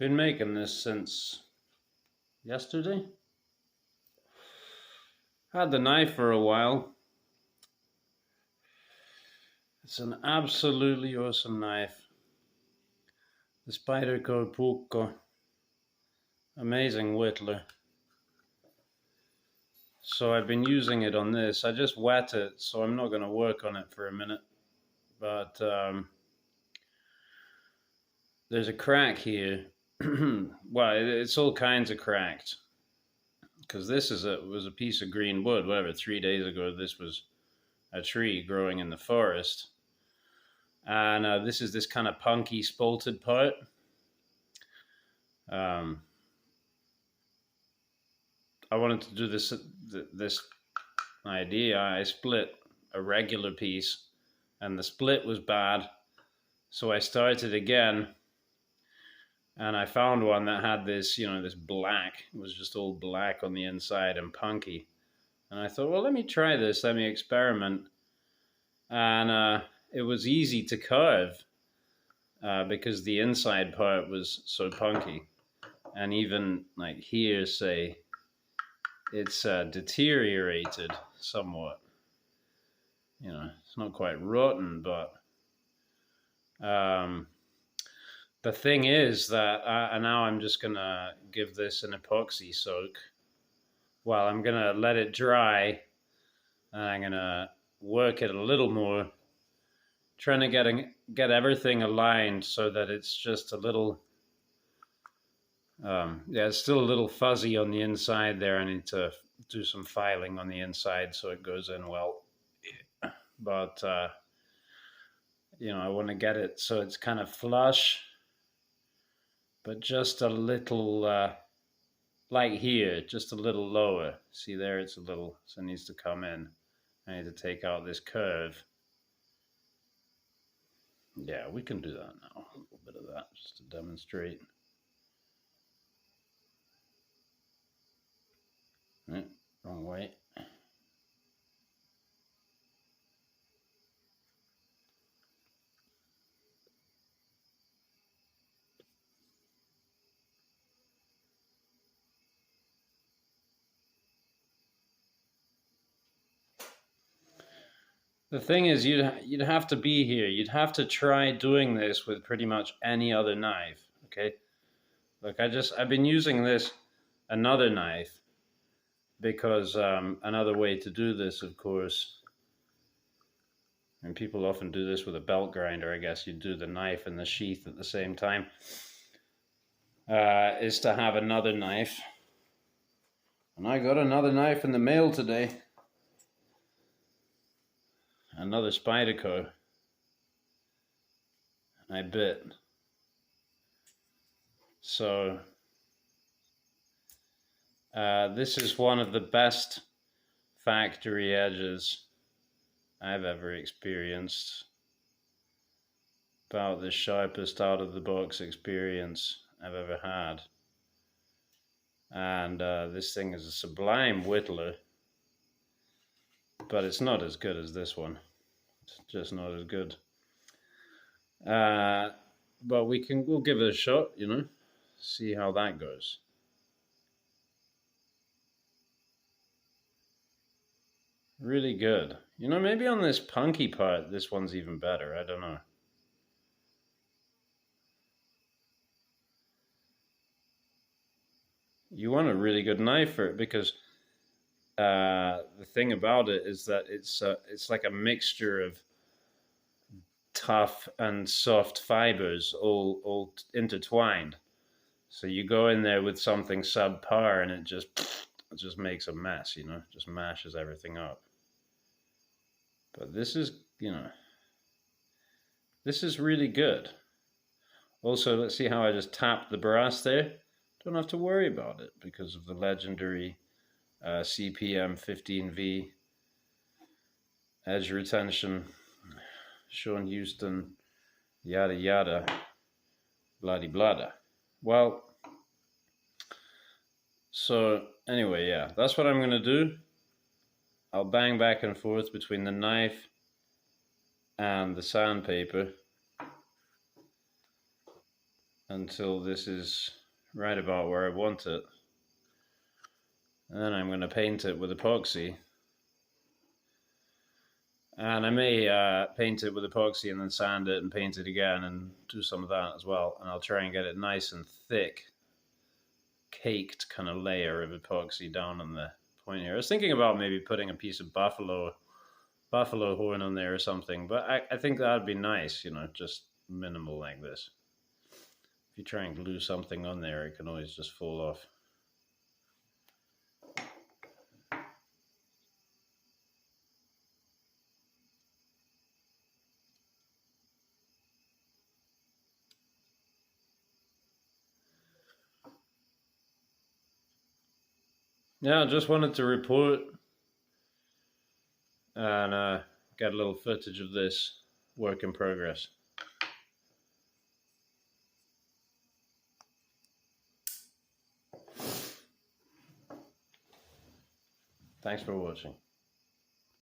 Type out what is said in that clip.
Been making this since yesterday. Had the knife for a while. It's an absolutely awesome knife. The Spyderco Puukko. Amazing whittler. So I've been using it on this. I just wet it, so I'm not going to work on it for a minute. But there's a crack here. Well, it's all kinds of cracked. Because this was a piece of green wood. Whatever, 3 days ago, this was a tree growing in the forest. And this is this kind of punky spalted part. I wanted to do this idea. I split a regular piece and the split was bad. So I started again and I found one that had this, this black. It was just all black on the inside and punky. And I thought, well, let me try this. Let me experiment. And it was easy to carve because the inside part was so punky. And even like here, say, it's deteriorated somewhat. It's not quite rotten, but the thing is that now I'm just going to give this an epoxy soak. Well, I'm going to let it dry and I'm going to work it a little more, trying to get everything aligned so that it's just a little, it's still a little fuzzy on the inside there. I need to do some filing on the inside so it goes in well. But, I want to get it so it's kind of flush, but just a little, like here, just a little lower. See there, it's a little, so it needs to come in. I need to take out this curve. Yeah, we can do that now. A little bit of that just to demonstrate. Wrong way. The thing is, you'd have to be here. You'd have to try doing this with pretty much any other knife. Okay, look, I've been using another knife because another way to do this, of course, and people often do this with a belt grinder. I guess you do the knife and the sheath at the same time. Is to have another knife, and I got another knife in the mail today. Another Spyderco. I bit. So this is one of the best factory edges I've ever experienced. About the sharpest out of the box experience I've ever had. And this thing is a sublime whittler. But it's not as good as this one. It's just not as good. But we'll give it a shot, see how that goes. Really good. Maybe on this punky part, this one's even better. I don't know. You want a really good knife for it because the thing about it is that it's like a mixture of tough and soft fibers all intertwined. So you go in there with something subpar and it just makes a mess, just mashes everything up. But this is, this is really good. Also, let's see how I just tapped the brass there. Don't have to worry about it because of the legendary CPM 15V edge retention, Sean Houston, yada yada, bloody blada. Well, so anyway, yeah, that's what I'm going to do. I'll bang back and forth between the knife and the sandpaper. until this is right about where I want it. And then I'm going to paint it with epoxy. And I may paint it with epoxy and then sand it and paint it again and do some of that as well. And I'll try and get it nice and thick, caked kind of layer of epoxy down on the point here. I was thinking about maybe putting a piece of buffalo horn on there or something, but I think that'd be nice, you know, just minimal like this. If you try and glue something on there, it can always just fall off. Yeah, I just wanted to report and get a little footage of this work in progress. Thanks for watching.